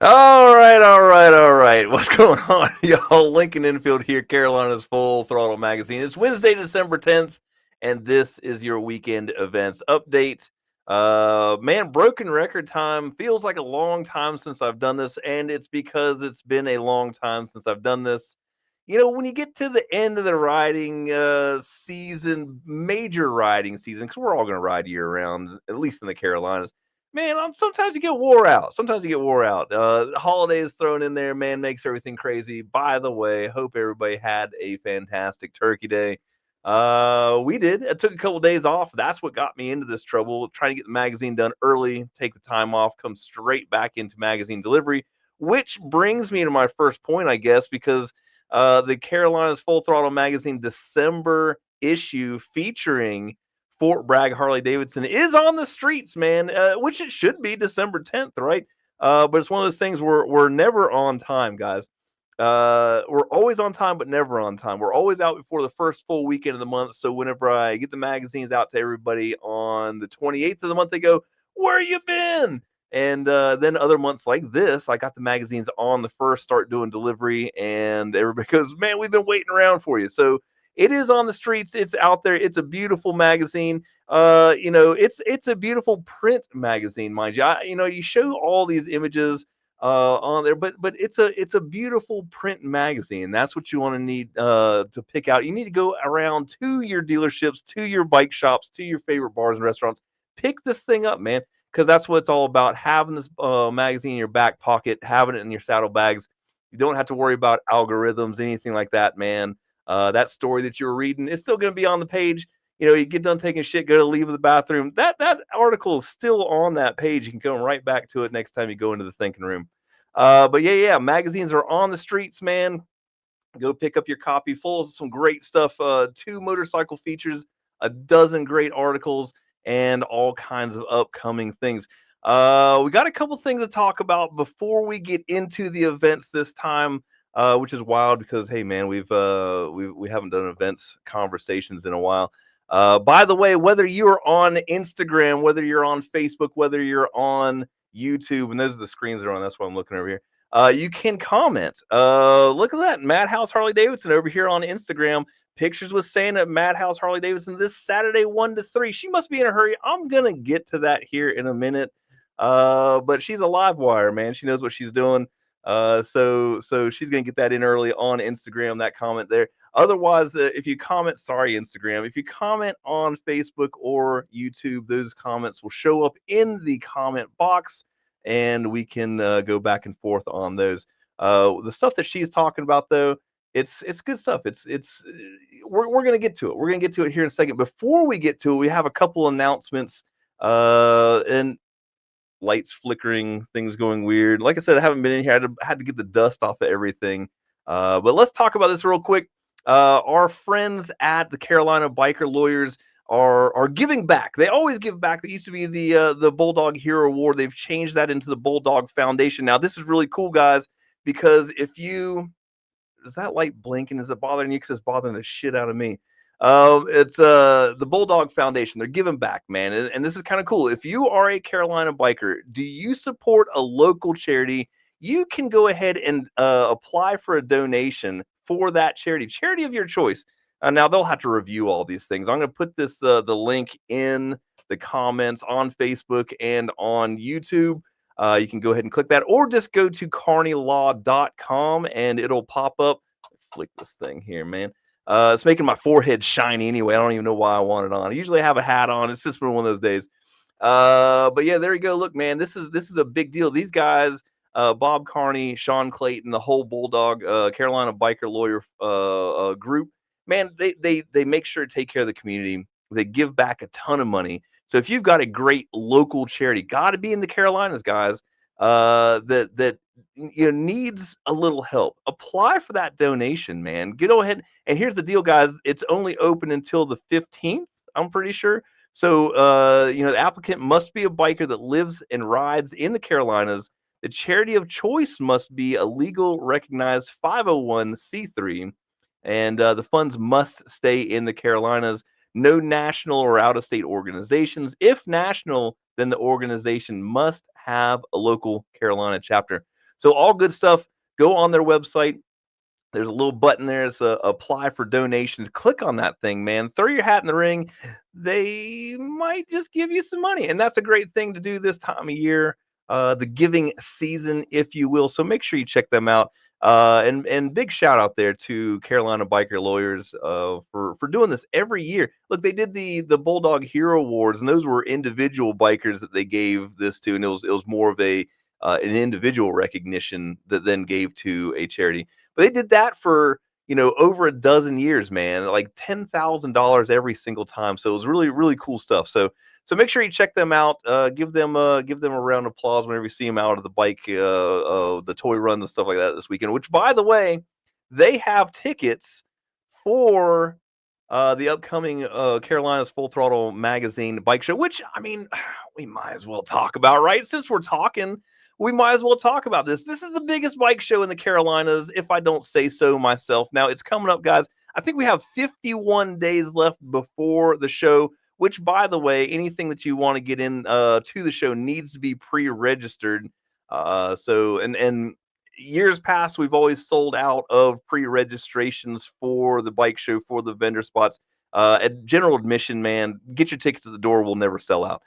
All right. What's going on, y'all? Lincoln Infield here, Carolina's Full Throttle Magazine. It's Wednesday, December 10th, and this is your weekend events update. Man, broken record time feels like a long time since I've done this, and it's because it's been a long time since I've done this. When you get to the end of the riding season, major riding season, because we're all going to ride year round, at least in the Carolinas. Man, sometimes you get wore out. Sometimes you get wore out. Holidays thrown in there, man, makes everything crazy. By the way, hope everybody had a fantastic Turkey Day. We did. I took a couple days off. That's what got me into this trouble. Trying to get the magazine done early, take the time off, come straight back into magazine delivery. Which brings me to my first point, I guess, because the Carolinas Full Throttle Magazine December issue featuring Fort Bragg Harley Davidson is on the streets, man, which it should be December 10th, right? But it's one of those things where we're never on time, guys. We're always on time, but never on time. We're always out before the first full weekend of the month. So whenever I get the magazines out to everybody on the 28th of the month, they go, "Where you been?" And then other months like this, I got the magazines on the first, start doing delivery, and everybody goes, "Man, we've been waiting around for you." So it is on the streets. It's out there. It's a beautiful magazine. It's a beautiful print magazine, mind you. You show all these images on there, but it's a beautiful print magazine. That's what you want to need to pick out. You need to go around to your dealerships, to your bike shops, to your favorite bars and restaurants. Pick this thing up, man, because that's what it's all about. Having this magazine in your back pocket, having it in your saddlebags. You don't have to worry about algorithms, anything like that, man. That story that you were reading, it's still going to be on the page. You get done taking shit, go to leave the bathroom. That article is still on that page. You can come right back to it next time you go into the thinking room. But yeah, magazines are on the streets, man. Go pick up your copy, full of some great stuff. Two motorcycle features, a dozen great articles, and all kinds of upcoming things. We got a couple things to talk about before we get into the events this time, which is wild because hey, man, we haven't done events conversations in a while. By the way, whether you're on Instagram, whether you're on Facebook, whether you're on YouTube, and those are the screens that are on. That's why I'm looking over here. You can comment. Look at that, Madhouse Harley Davidson over here on Instagram. Pictures with Santa at Madhouse Harley Davidson this Saturday, 1 to 3. She must be in a hurry. I'm gonna get to that here in a minute. But she's a live wire, man. She knows what she's doing. So she's gonna get that in early on Instagram. That comment there. Otherwise, if you comment, sorry, Instagram, if you comment on Facebook or YouTube, those comments will show up in the comment box and we can go back and forth on those. The stuff that she's talking about, though, it's good stuff. We're gonna get to it. We're gonna get to it here in a second. Before we get to it, we have a couple announcements and lights flickering, things going weird. Like I said, I haven't been in here. I had to get the dust off of everything. But let's talk about this real quick. Our friends at the Carolina Biker Lawyers are giving back. They always give back. That used to be the Bulldog Hero Award. They've changed that into the Bulldog Foundation. Now this is really cool, guys, because if you is that light blinking? Is it bothering you? Because it's bothering the shit out of me. It's the Bulldog Foundation. They're giving back, man, and this is kind of cool. If you are a Carolina biker, do you support a local charity? You can go ahead and apply for a donation for that charity of your choice. Now they'll have to review all these things. I'm going to put the link in the comments on Facebook and on YouTube. You can go ahead and click that, or just go to carneylaw.com and it'll pop up. Flick this thing here, man. It's making my forehead shiny anyway. I don't even know why I want it on. I usually have a hat on. It's just been one of those days. But yeah, there you go. Look, man, this is a big deal. These guys, Bob Carney, Sean Clayton, the whole Bulldog Carolina Biker Lawyer group, man, they make sure to take care of the community. They give back a ton of money. So if you've got a great local charity, got to be in the Carolinas, guys, that needs a little help, apply for that donation, man. Get ahead. And here's the deal, guys. It's only open until the 15th, I'm pretty sure. So, the applicant must be a biker that lives and rides in the Carolinas. The charity of choice must be a legal recognized 501c3, and the funds must stay in the Carolinas. No national or out of state organizations. If national, then the organization must have a local Carolina chapter. So all good stuff. Go on their website. There's a little button there. It's apply for donations. Click on that thing, man. Throw your hat in the ring. They might just give you some money. And that's a great thing to do this time of year, the giving season, if you will. So make sure you check them out. And big shout out there to Carolina Biker Lawyers for doing this every year. Look, they did the Bulldog Hero Awards, and those were individual bikers that they gave this to, and it was more of an individual recognition that then gave to a charity. But they did that for over a dozen years, man, like $10,000 every single time. So it was really, really cool stuff. So make sure you check them out. Give them a round of applause whenever you see them out of the bike, the toy runs and stuff like that this weekend. Which, by the way, they have tickets for the upcoming Carolina's Full Throttle Magazine bike show. Which, I mean, we might as well talk about, right? Since we're talking, we might as well talk about this. This is the biggest bike show in the Carolinas, if I don't say so myself. Now, it's coming up, guys. I think we have 51 days left before the show, which, by the way, anything that you want to get in to the show needs to be pre-registered. And years past, we've always sold out of pre-registrations for the bike show, for the vendor spots. At general admission, man, get your tickets at the door. We'll never sell out.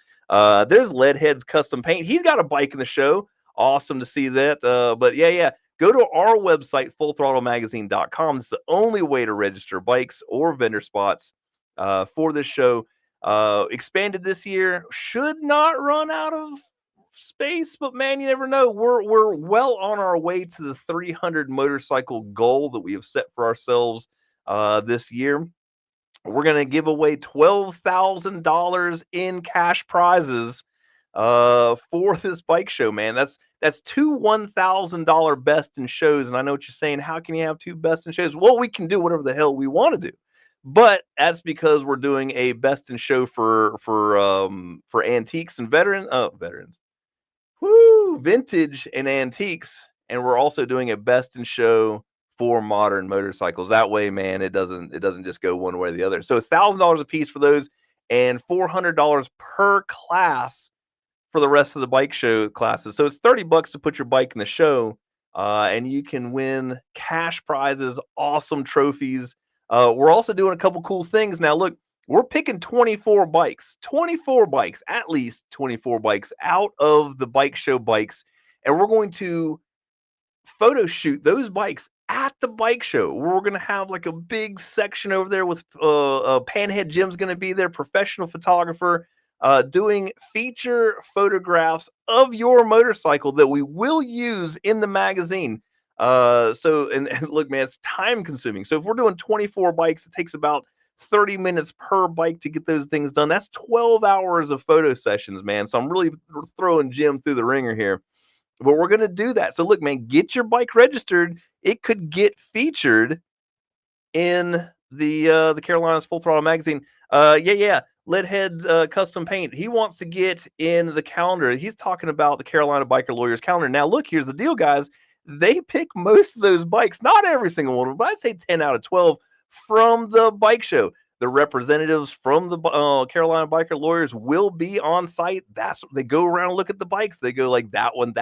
There's Leadhead's Custom Paint. He's got a bike in the show. Awesome to see that. But yeah. Go to our website, fullthrottlemagazine.com. It's the only way to register bikes or vendor spots for this show. Expanded this year. Should not run out of space, but man, you never know. We're well on our way to the 300 motorcycle goal that we have set for ourselves this year. We're going to give away $12,000 in cash prizes for this bike show, man. That's two $1,000 best in shows. And I know what you're saying. How can you have two best in shows? Well, we can do whatever the hell we want to do. But that's because we're doing a best in show for antiques and veterans. Woo, vintage and antiques. And we're also doing a best in show for modern motorcycles. That way, man, it doesn't just go one way or the other. So $1,000 a piece for those, and $400 per class for the rest of the bike show classes. So it's $30 to put your bike in the show, and you can win cash prizes, awesome trophies. We're also doing a couple cool things. Now, look, we're picking 24 bikes, at least 24 bikes out of the bike show bikes, and we're going to photo shoot those bikes at the bike show. We're going to have like a big section over there with Panhead Jim's going to be there, professional photographer, doing feature photographs of your motorcycle that we will use in the magazine. And look, man, it's time consuming. So if we're doing 24 bikes, it takes about 30 minutes per bike to get those things done. That's 12 hours of photo sessions, man. So I'm really throwing Jim through the ringer here. But we're going to do that. So look, man, get your bike registered. It could get featured in the Carolinas Full Throttle Magazine. Leadhead Custom Paint. He wants to get in the calendar. He's talking about the Carolina Biker Lawyers calendar. Now, look, here's the deal, guys. They pick most of those bikes, not every single one, but I'd say 10 out of 12 from the bike show. The representatives from the Carolina Biker Lawyers will be on site. They go around and look at the bikes. They go like that one.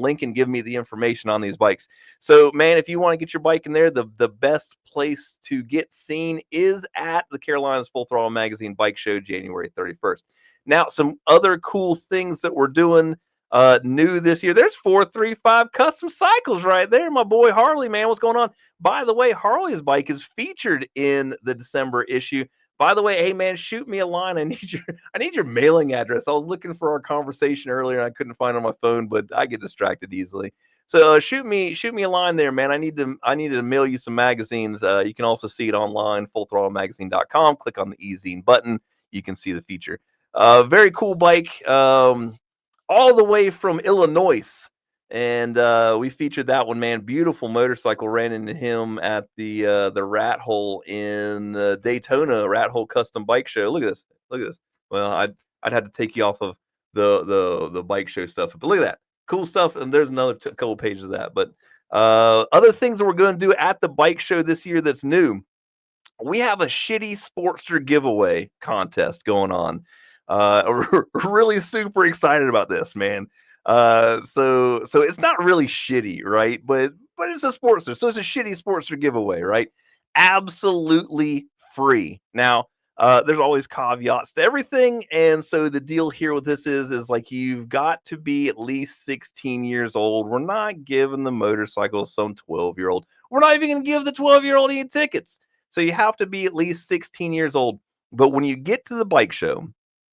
Lincoln, give me the information on these bikes. So, man, if you want to get your bike in there, the best place to get seen is at the Carolinas Full Throttle Magazine Bike Show, January 31st. Now, some other cool things that we're doing new this year. There's 435 Custom Cycles right there. My boy Harley, man, what's going on? By the way, Harley's bike is featured in the December issue. By the way, hey man, shoot me a line. I need your mailing address. I was looking for our conversation earlier and I couldn't find it on my phone, but I get distracted easily. So shoot me a line there, man. I need to mail you some magazines. You can also see it online, fullthrottlemagazine.com. Click on the e-zine button. You can see the feature. Very cool bike. All the way from Illinois, and we featured that one, man. Beautiful motorcycle. Ran into him at the Rat Hole in the Daytona Rat Hole Custom Bike Show. Look at this. Well, I'd have to take you off of the bike show stuff, but look at that cool stuff. And there's another couple pages of that. But other things that we're going to do at the bike show this year that's new. We have a shitty Sportster giveaway contest going on. Really super excited about this, man. So it's not really shitty, right? But it's a Sportster, so it's a shitty Sportster giveaway, right? Absolutely free. Now, there's always caveats to everything, and so the deal here with this is like you've got to be at least 16 years old. We're not giving the motorcycle to some 12-year-old. We're not even going to give the 12-year-old any tickets. So you have to be at least 16 years old. But when you get to the bike show,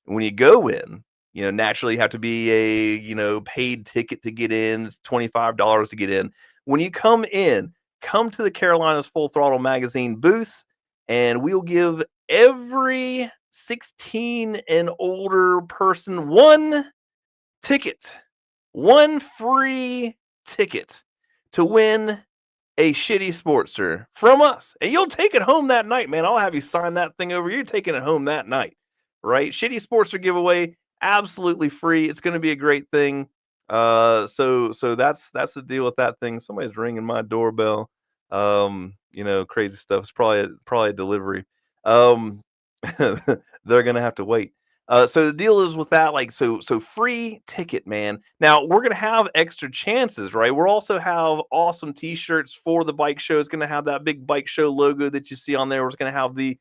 when you go in, naturally you have to be a, paid ticket to get in. It's $25 to get in. When you come in, come to the Carolinas Full Throttle Magazine booth, and we'll give every 16 and older person ticket, one free ticket to win a shitty Sportster from us. And you'll take it home that night, man. I'll have you sign that thing over. You're taking it home that night, right? Shitty Sportster giveaway, absolutely free. It's going to be a great thing. So that's the deal with that thing. Somebody's ringing my doorbell. Crazy stuff. It's probably a delivery. Um, they're gonna have to wait. So the deal is with that, like, so free ticket, man. Now we're gonna have extra chances, right? We'll also have awesome T-shirts for the bike show. It's gonna have that big bike show logo that you see on there. We're gonna have the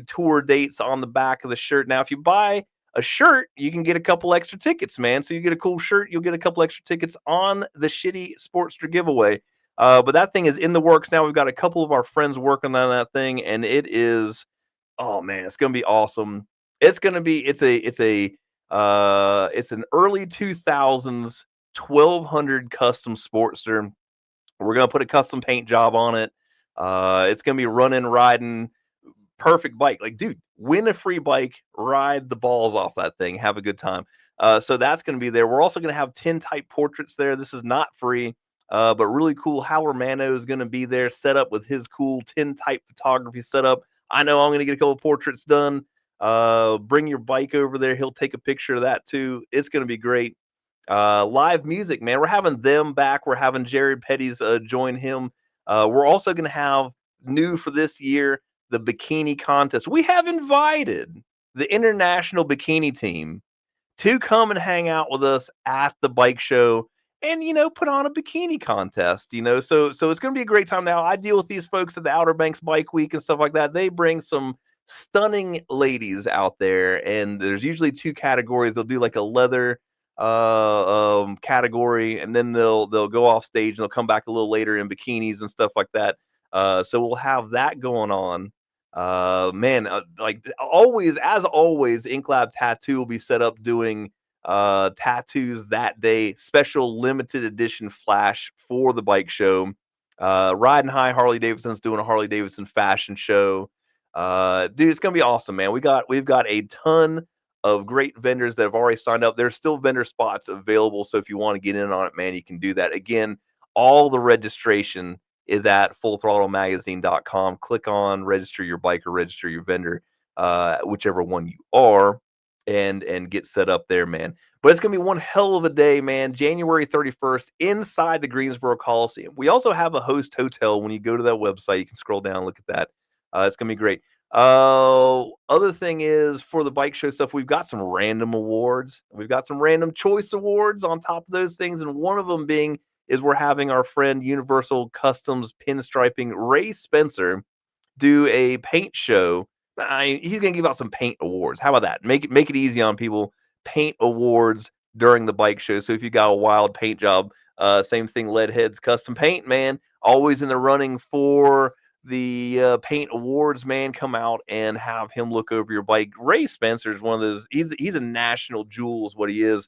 tour dates on the back of the shirt. Now, if you buy a shirt, you can get a couple extra tickets, man. So you get a cool shirt, you'll get a couple extra tickets on the shitty Sportster giveaway. But that thing is in the works now. We've got a couple of our friends working on that thing, and it is, oh man, it's gonna be awesome. It's gonna be it's an early 2000s 1200 custom Sportster. We're gonna put a custom paint job on it. It's gonna be running, riding, perfect bike. Like, dude, win a free bike, ride the balls off that thing, have a good time. So that's gonna be there. We're also gonna have tintype portraits there. This is not free. But really cool. Howard Mano is going to be there, set up with his cool tintype photography setup. I know I'm going to get a couple portraits done. Bring your bike over there. He'll take a picture of that too. It's going to be great. Live music, man. We're having them back. We're having Jared Petty's join him. We're also going to have new for this year the bikini contest. We have invited the international bikini team to come and hang out with us at the bike show and put on a bikini contest. So it's going to be a great time. Now I deal with these folks at the Outer Banks Bike Week and stuff like that. They bring some stunning ladies out there, and there's usually two categories. They'll do like a leather category, and then they'll go off stage and they'll come back a little later in bikinis and stuff like that. So we'll have that going on. Man, like always, as always, Ink Lab Tattoo will be set up doing tattoos that day, special limited edition flash for the bike show. Riding High Harley Davidson's doing a Harley Davidson fashion show. Dude, it's gonna be awesome, man. We've got a ton of great vendors that have already signed up. There's still vendor spots available, so if you want to get in on it, man, you can do that. Again, all the registration is at fullthrottlemagazine.com. Click on register your bike or register your vendor, whichever one you are, and get set up there, man. But it's gonna be one hell of a day, man. January 31st inside the Greensboro Coliseum. We also have a host hotel. When you go to that website, you can scroll down and look at that. It's gonna be great. Other thing is, for the bike show stuff, we've got some random awards. We've got some random choice awards on top of those things, and one of them being is we're having our friend Universal Customs Pinstriping Ray Spencer do a paint show. He's gonna give out some paint awards. How about that? Make it easy on people. Paint awards during the bike show. So if you got a wild paint job, same thing. Leadheads Custom Paint, man, always in the running for the paint awards, man. Come out and have him look over your bike. Ray Spencer is one of those. He's a national jewel, is what he is,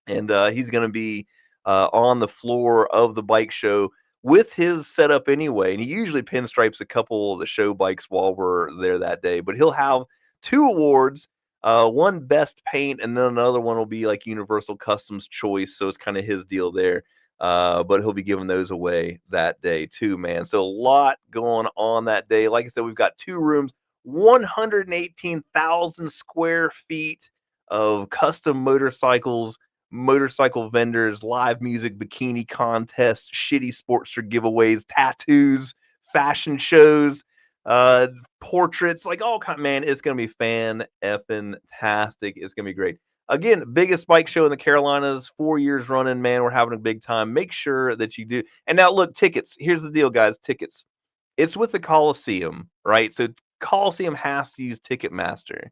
and he's going to be on the floor of the bike show with his setup anyway. And he usually pinstripes a couple of the show bikes while we're there that day. But he'll have two awards. One best paint, and then another one will be like Universal Customs Choice. So it's kind of his deal there. But he'll be giving those away that day too, man. So a lot going on that day. Like I said, we've got two rooms, 118,000 square feet of custom motorcycles, motorcycle vendors, live music, bikini contests, shitty Sportster giveaways, tattoos, fashion shows, portraits, like all kind. Man, it's gonna be fan effing tastic. It's gonna be great. again, biggest bike show in the Carolinas, 4 years running, man. We're having a big time. Make sure that you do. And now, look, tickets. Here's the deal, guys. Tickets. It's with the Coliseum, right? So Coliseum has to use Ticketmaster.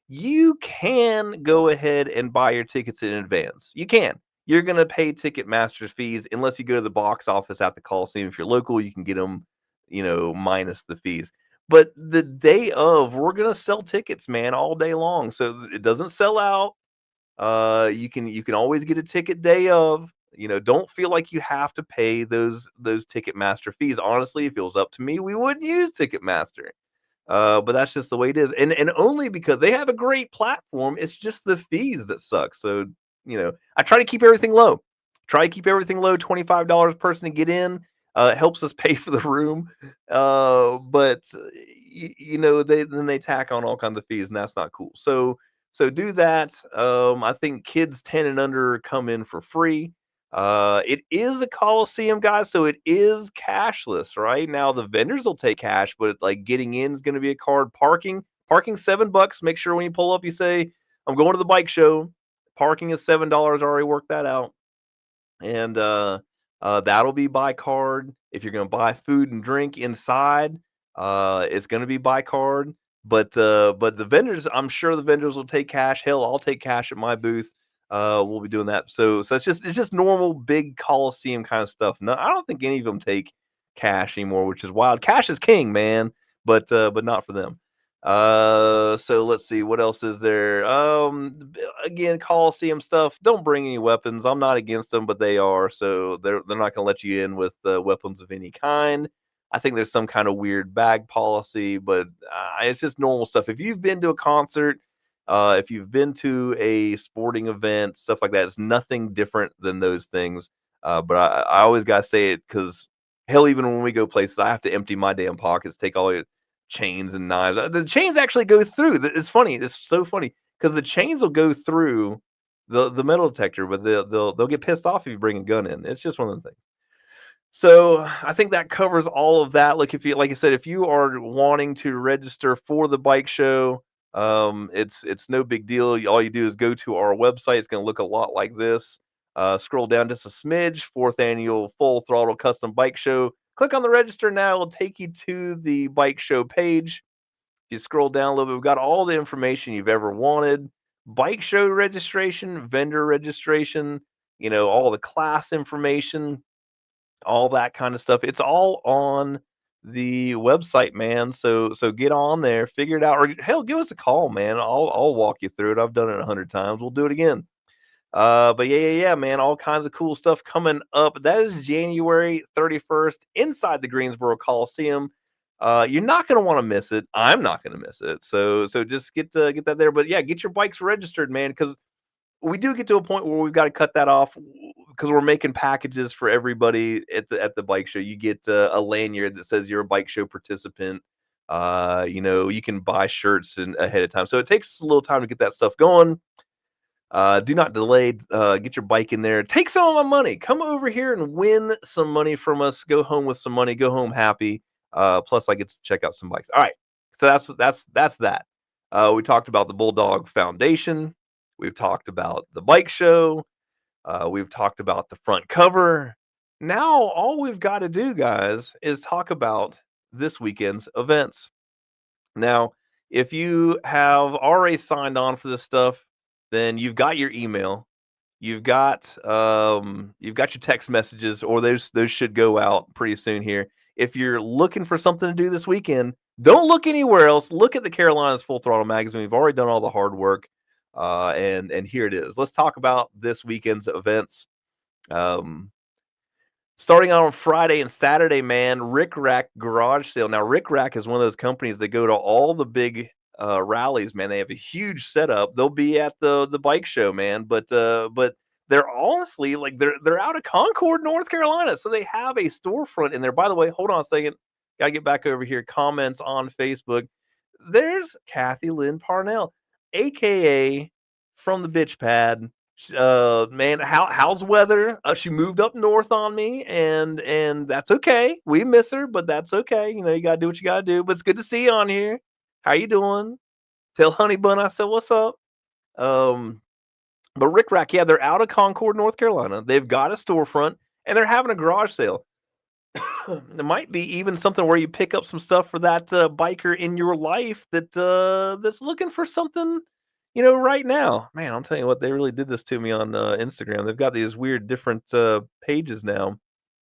You can go ahead and buy your tickets in advance. You can. You're going to pay Ticketmaster's fees unless you go to the box office at the Coliseum. If you're local, you can get them, minus the fees. But the day of, we're going to sell tickets, man, all day long. So it doesn't sell out. You can always get a ticket day of. Don't feel like you have to pay those Ticketmaster fees. Honestly, if it was up to me, we wouldn't use Ticketmaster. But that's just the way it is, and only because they have a great platform. It's just the fees that suck. So I try to keep everything low. Try to keep everything low. $25 person to get in. It helps us pay for the room. But they tack on all kinds of fees, and that's not cool. So do that. I think kids 10 and under come in for free. It is a Coliseum, guys, so it is cashless, right? Now the vendors will take cash, but like getting in is going to be a card. Parking $7. Make sure when you pull up, you say, "I'm going to the bike show." Parking is $7. Already worked that out, and that'll be by card. If you're going to buy food and drink inside, it's going to be by card. But the vendors, I'm sure the vendors will take cash. Hell, I'll take cash at my booth. We'll be doing that. So it's just normal big Coliseum kind of stuff. No, I don't think any of them take cash anymore, which is wild. Cash is king, man, but not for them. So let's see what else is there. Again, Coliseum stuff. Don't bring any weapons. I'm not against them, but they are. So they're not going to let you in with weapons of any kind. I think there's some kind of weird bag policy, but it's just normal stuff. If you've been to a concert, if you've been to a sporting event, stuff like that, it's nothing different than those things. But I always gotta say it because hell, even when we go places, I have to empty my damn pockets, take all your chains and knives. The chains actually go through. It's funny. It's so funny because the chains will go through the metal detector, but they'll get pissed off if you bring a gun in. It's just one of the things. So I think that covers all of that. Like I said, if you are wanting to register for the bike show, it's no big deal. All you do is go to our website. It's going to look a lot like this. Scroll down just a smidge. Fourth annual Full Throttle Custom Bike Show. Click on the register now. It'll take you to the bike show page. If you scroll down a little bit, we've got all the information you've ever wanted. Bike show registration, vendor registration. All the class information, all that kind of stuff. It's all on the website, man. So get on there, figure it out, or hell, give us a call, man. I'll walk you through it. I've done it 100 times. We'll do it again. But yeah, man. All kinds of cool stuff coming up. That is January 31st inside the Greensboro Coliseum. You're not going to want to miss it. I'm not going to miss it. So just get that there. But yeah, get your bikes registered, man, because we do get to a point where we've got to cut that off because we're making packages for everybody at the bike show. You get a lanyard that says you're a bike show participant. You can buy shirts ahead of time, so it takes a little time to get that stuff going. Do not delay. Get your bike in there. Take some of my money. Come over here and win some money from us. Go home with some money. Go home happy. Plus, I get to check out some bikes. All right. So that's that. We talked about the Bulldog Foundation. We've talked about the bike show. We've talked about the front cover. Now, all we've got to do, guys, is talk about this weekend's events. Now, if you have already signed on for this stuff, then you've got your email, you've got your text messages, or those should go out pretty soon here. If you're looking for something to do this weekend, don't look anywhere else. Look at the Carolinas Full Throttle magazine. We've already done all the hard work, and here it is. Let's talk about this weekend's events. Um, Starting out on Friday and Saturday, man, Rick Rack Garage Sale. Now, Rick Rack is one of those companies that go to all the big rallies, man. They have a huge setup. They'll be at the bike show, man. But they're honestly like they're out of Concord, North Carolina, so they have a storefront in there. By the way, hold on a second. Gotta get back over here. Comments on Facebook. There's Kathy Lynn Parnell, aka from the Bitch Pad. Man, how's weather? She moved up north on me, and that's okay. We miss her, but that's okay. You gotta do what you gotta do. But it's good to see you on here. How you doing? Tell Honey Bun I said what's up. Um, But Rick Rack, yeah, they're out of Concord, North Carolina. They've got a storefront and they're having a garage sale. It might be even something where you pick up some stuff for that biker in your life that's looking for something, right now. Man, I'm telling you what, they really did this to me on Instagram. They've got these weird different pages now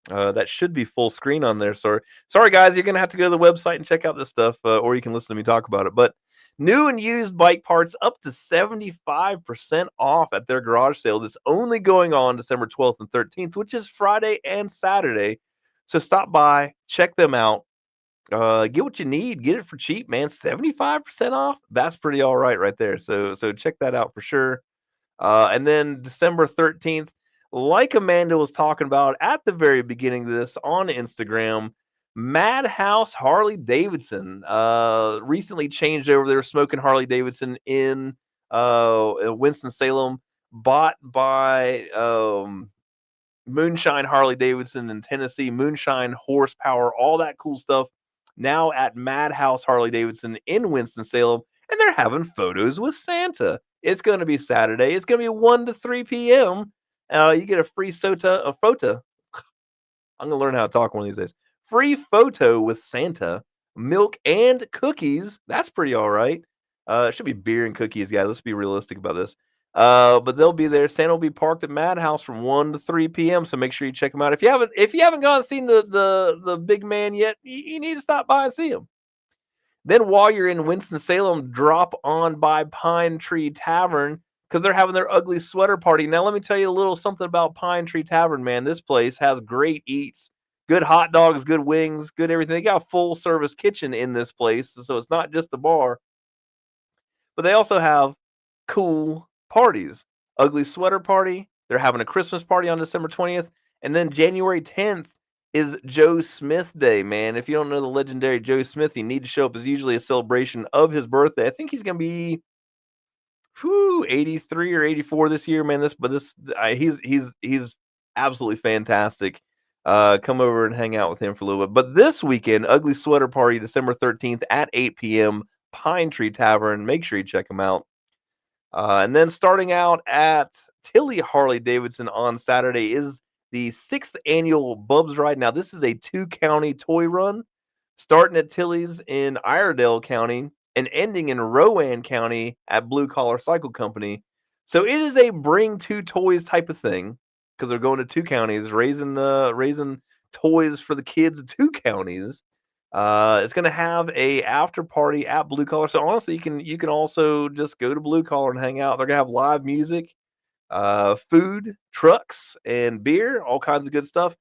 that should be full screen on there. Sorry, guys, you're gonna have to go to the website and check out this stuff, or you can listen to me talk about it. But new and used bike parts up to 75% off at their garage sale. That's only going on December 12th and 13th, which is Friday and Saturday. So stop by, check them out. Get what you need, get it for cheap, man. 75% off. That's pretty all right there. So check that out for sure. And then December 13th, like Amanda was talking about at the very beginning of this on Instagram, Madhouse Harley Davidson recently changed over. They were smoking Harley Davidson in Winston-Salem, bought by Moonshine Harley Davidson in Tennessee, Moonshine Horsepower, all that cool stuff. Now at Madhouse Harley Davidson in Winston-Salem, and they're having photos with Santa. It's going to be Saturday. It's going to be 1 to 3 p.m. You get a free a photo. I'm going to learn how to talk one of these days. Free photo with Santa, milk and cookies. That's pretty all right. It should be beer and cookies, guys. Let's be realistic about this. But they'll be there. Santa will be parked at Madhouse from 1 to 3 p.m. So make sure you check them out. If you haven't gone and seen the big man yet, you need to stop by and see him. Then while you're in Winston-Salem, drop on by Pine Tree Tavern because they're having their ugly sweater party. Now, let me tell you a little something about Pine Tree Tavern, man. This place has great eats, good hot dogs, good wings, good everything. They got a full service kitchen in this place, so it's not just a bar. But they also have cool parties. Ugly sweater party. They're having a Christmas party on December 20th. And then January 10th is Joe Smith Day, man. If you don't know the legendary Joe Smith, you need to show up. It's usually a celebration of his birthday. I think he's going to be 83 or 84 this year, man. He's absolutely fantastic. Come over and hang out with him for a little bit. But this weekend, Ugly Sweater Party, December 13th at 8 p.m., Pine Tree Tavern. Make sure you check them out. And then starting out at Tilly Harley Davidson on Saturday is the 6th annual Bubs Ride. Now, this is a 2-county toy run, starting at Tilly's in Iredell County and ending in Rowan County at Blue Collar Cycle Company. So it is a bring 2 toys type of thing because they're going to 2 counties, raising toys for the kids of 2 counties. It's gonna have a after party at Blue Collar. So honestly, you can also just go to Blue Collar and hang out. They're gonna have live music, food, trucks, and beer, all kinds of good stuff.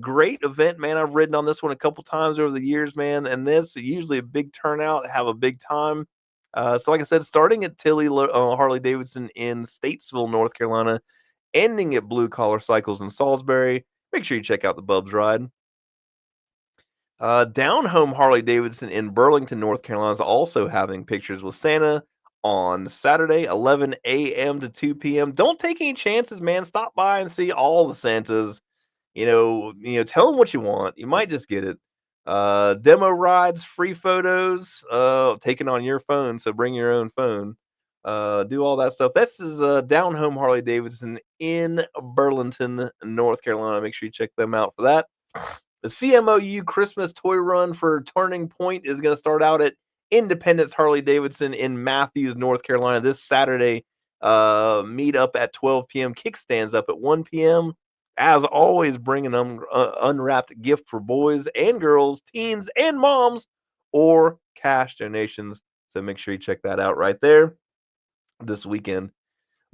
Great event, man. I've ridden on this one a couple times over the years, man, and this usually a big turnout, have a big time. So like I said, starting at Tilly Harley Davidson in Statesville, North Carolina, ending at Blue Collar Cycles in Salisbury. Make sure you check out the Bubs Ride. Down Home Harley Davidson in Burlington, North Carolina is also having pictures with Santa on Saturday, 11 a.m. to 2 p.m. Don't take any chances, man. Stop by and see all the Santas. Tell them what you want. You might just get it. Demo rides, free photos, taken on your phone. So bring your own phone. Do all that stuff. This is Down Home Harley Davidson in Burlington, North Carolina. Make sure you check them out for that. The CMOU Christmas Toy Run for Turning Point is going to start out at Independence Harley Davidson in Matthews, North Carolina this Saturday. Meet up at 12 p.m. Kickstands up at 1 p.m. As always, bringing an unwrapped gift for boys and girls, teens and moms, or cash donations. So make sure you check that out right there this weekend.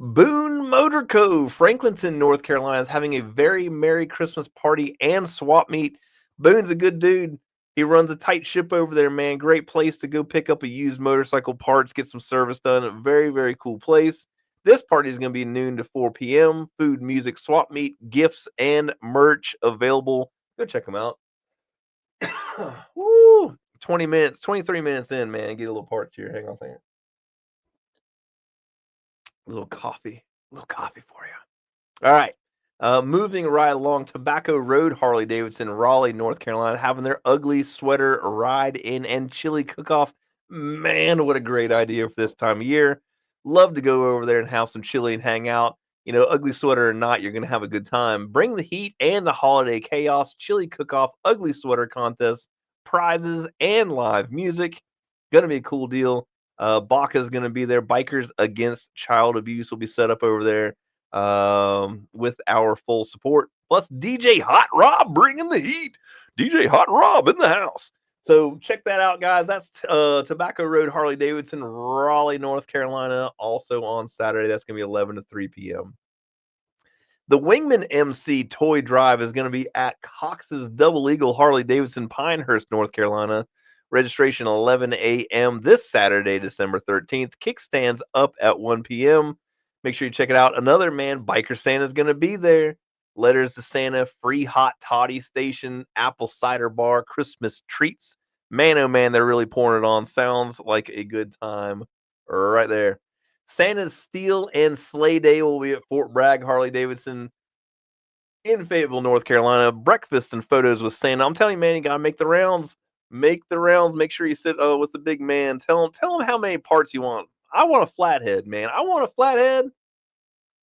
Boone Motor Co. Franklinton, North Carolina is having a very Merry Christmas party and swap meet. Boone's a good dude. He runs a tight ship over there, man. Great place to go pick up a used motorcycle parts, get some service done. A very, very cool place. This party is going to be noon to 4 p.m. Food, music, swap meet, gifts, and merch available. Go check them out. Woo! 20 minutes, 23 minutes in, man. Get a little part here. Hang on a second. A little coffee for you. All right. Moving right along, Tobacco Road Harley Davidson, Raleigh, North Carolina, having their ugly sweater ride in and chili cook-off. Man, what a great idea for this time of year. Love to go over there and have some chili and hang out. Ugly sweater or not, you're going to have a good time. Bring the heat and the holiday chaos. Chili cook-off, ugly sweater contest, prizes, and live music. Going to be a cool deal. Baca's going to be there. Bikers Against Child Abuse will be set up over there with our full support. Plus DJ Hot Rob bringing the heat. DJ Hot Rob in the house. So check that out, guys. That's Tobacco Road Harley Davidson, Raleigh, North Carolina. Also on Saturday, that's going to be 11 to 3 p.m. The Wingman MC Toy Drive is going to be at Cox's Double Eagle Harley Davidson, Pinehurst, North Carolina. Registration 11 a.m. this Saturday, December 13th. Kickstands up at 1 p.m. Make sure you check it out. Another man, Biker Santa, is going to be there. Letters to Santa, free hot toddy station, apple cider bar, Christmas treats. Man, oh man, they're really pouring it on. Sounds like a good time right there. Santa's Steel and Sleigh Day will be at Fort Bragg, Harley Davidson in Fayetteville, North Carolina. Breakfast and photos with Santa. I'm telling you, man, you got to make the rounds. Make the rounds. Make sure you sit with the big man. Tell him how many parts you want. I want a flathead, man. I want a flathead.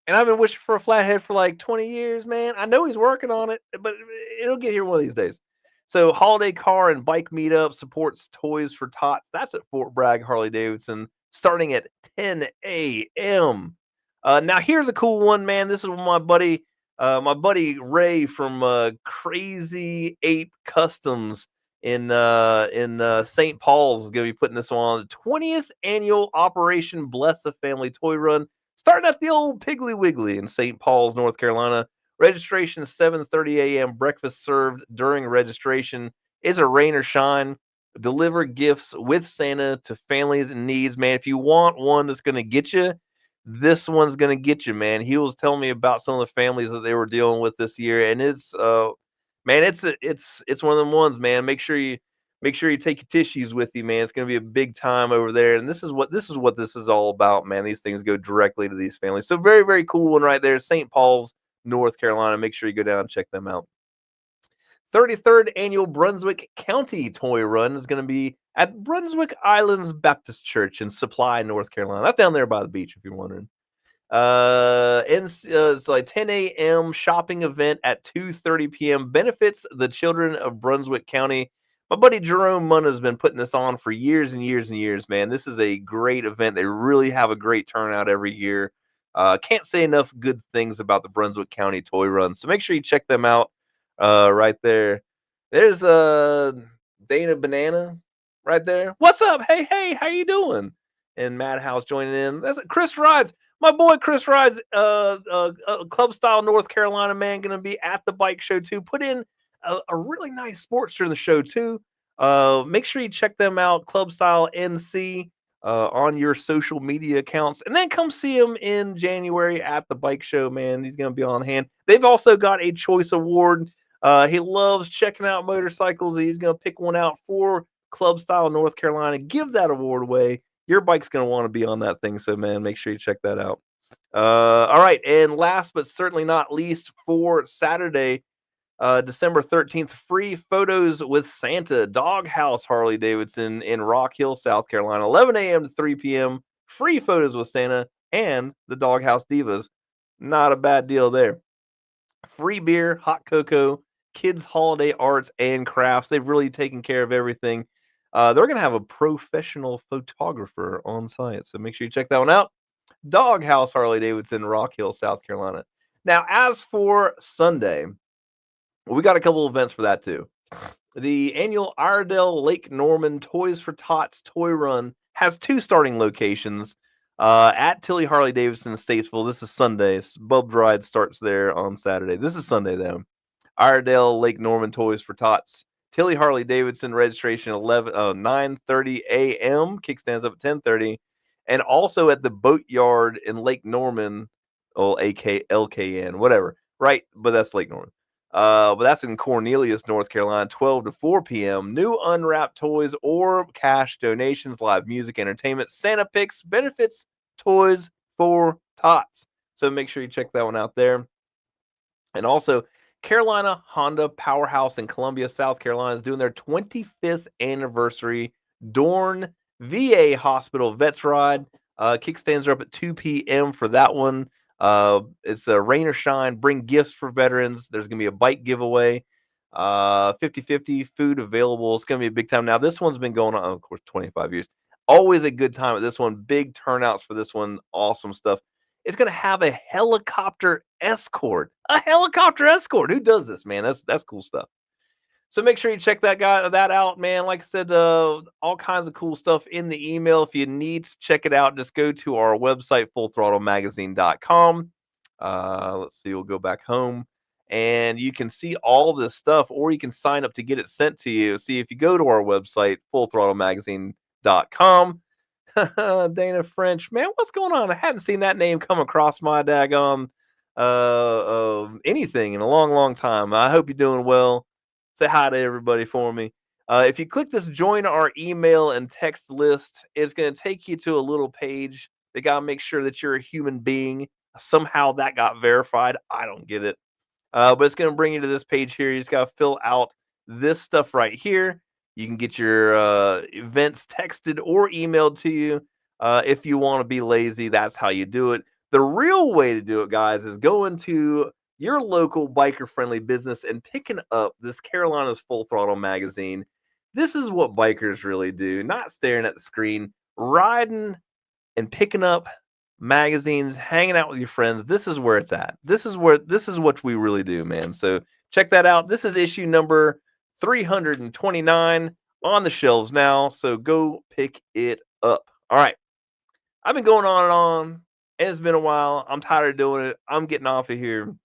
And I've been wishing for a flathead for like 20 years, man. I know he's working on it, but it'll get here one of these days. So holiday car and bike meetup supports Toys for Tots. That's at Fort Bragg, Harley Davidson, starting at 10 a.m. Now here's a cool one, man. This is my buddy Ray from Crazy Ape Customs in St. Paul's is going to be putting this on. The 20th annual Operation Bless a Family Toy Run, starting at the old Piggly Wiggly in St. Paul's, North Carolina. Registration is 7:30 a.m. Breakfast served during registration. It's a rain or shine. Deliver gifts with Santa to families in needs, man. If you want one that's going to get you, this one's going to get you, man. He was telling me about some of the families that they were dealing with this year, and it's man, it's one of them ones, man. Make sure you take your tissues with you, man. It's going to be a big time over there, and this is what this is all about, man. These things go directly to these families. So very, very cool one right there, St. Paul's, North Carolina. Make sure you go down and check them out. 33rd annual Brunswick County Toy Run is going to be at Brunswick Islands Baptist Church in Supply, North Carolina. That's down there by the beach, if you're wondering. It's like 10 a.m. shopping event at 2:30 p.m. benefits the children of Brunswick County. My buddy Jerome Munn has been putting this on for years and years and years, man. This is a great event. They really have a great turnout every year. Can't say enough good things about the Brunswick County Toy Run. So make sure you check them out right there. There's Dana Banana right there. What's up? Hey, how you doing? And Madhouse joining in. That's Chris Rides. My boy Chris Rides, Club Style North Carolina, man, going to be at the bike show too. Put in a really nice Sportster in the show too. Make sure you check them out, Club Style NC, on your social media accounts, and then come see him in January at the bike show, man. He's going to be on hand. They've also got a choice award. He loves checking out motorcycles. He's going to pick one out for Club Style North Carolina. Give that award away. Your bike's going to want to be on that thing. So, man, make sure you check that out. All right. And last but certainly not least, for Saturday, December 13th, free photos with Santa, Doghouse Harley Davidson in Rock Hill, South Carolina, 11 a.m. to 3 p.m. Free photos with Santa and the Doghouse Divas. Not a bad deal there. Free beer, hot cocoa, kids' holiday arts and crafts. They've really taken care of everything. They're going to have a professional photographer on site, so make sure you check that one out. Doghouse Harley Davidson, Rock Hill, South Carolina. Now, as for Sunday, we got a couple events for that too. The annual Iredell Lake Norman Toys for Tots Toy Run has two starting locations at Tilly Harley Davidson in Statesville. This is Sunday. Bub Ride starts there on Saturday. This is Sunday, though. Iredell Lake Norman Toys for Tots. Tilly Harley Davidson registration 9:30 a.m. Kickstands up at 10:30, and also at the Boatyard in Lake Norman, LKN, whatever. Right, but that's Lake Norman. But that's in Cornelius, North Carolina, 12 to 4 p.m. New unwrapped toys or cash donations, live music, entertainment, Santa picks, benefits, toys for tots. So make sure you check that one out there. And also, Carolina Honda Powerhouse in Columbia, South Carolina is doing their 25th anniversary Dorn VA Hospital Vets Ride. Kickstands are up at 2 p.m. for that one. It's a rain or shine. Bring gifts for veterans. There's going to be a bike giveaway. 50/50 food available. It's going to be a big time. Now, this one's been going on, of course, 25 years. Always a good time at this one. Big turnouts for this one. Awesome stuff. It's going to have a helicopter escort. A helicopter escort. Who does this, man? That's cool stuff. So make sure you check that out, man. Like I said, all kinds of cool stuff in the email. If you need to check it out, just go to our website, fullthrottlemagazine.com. Let's see, we'll go back home and you can see all this stuff, or you can sign up to get it sent to you. See, if you go to our website, fullthrottlemagazine.com. Dana French, man, what's going on? I hadn't seen that name come across my daggone anything in a long, long time. I hope you're doing well. Say hi to everybody for me. If you click this join our email and text list, it's going to take you to a little page. They got to make sure that you're a human being. Somehow that got verified. I don't get it. But it's going to bring you to this page here. You just got to fill out this stuff right here. You can get your events texted or emailed to you. If you want to be lazy, that's how you do it. The real way to do it, guys, is going to your local biker-friendly business and picking up this Carolina's Full Throttle magazine. This is what bikers really do, not staring at the screen, riding and picking up magazines, hanging out with your friends. This is where it's at. This is what we really do, man. So check that out. This is issue number 329 on the shelves now. So go pick it up. All right. I've been going on and on, and it's been a while. I'm tired of doing it. I'm getting off of here.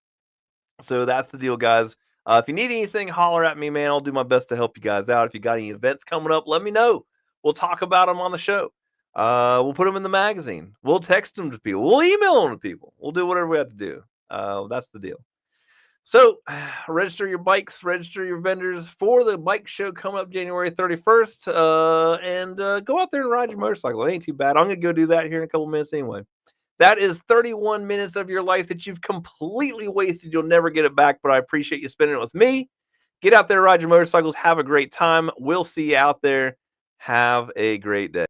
So that's the deal, guys. If you need anything, holler at me, man. I'll do my best to help you guys out. If you got any events coming up, let me know. We'll talk about them on the show. We'll put them in the magazine. We'll text them to people. We'll email them to people. We'll do whatever we have to do. That's the deal. So register your bikes, register your vendors for the bike show coming up January 31st. And go out there and ride your motorcycle. It ain't too bad. I'm going to go do that here in a couple minutes anyway. That is 31 minutes of your life that you've completely wasted. You'll never get it back, but I appreciate you spending it with me. Get out there, ride your motorcycles. Have a great time. We'll see you out there. Have a great day.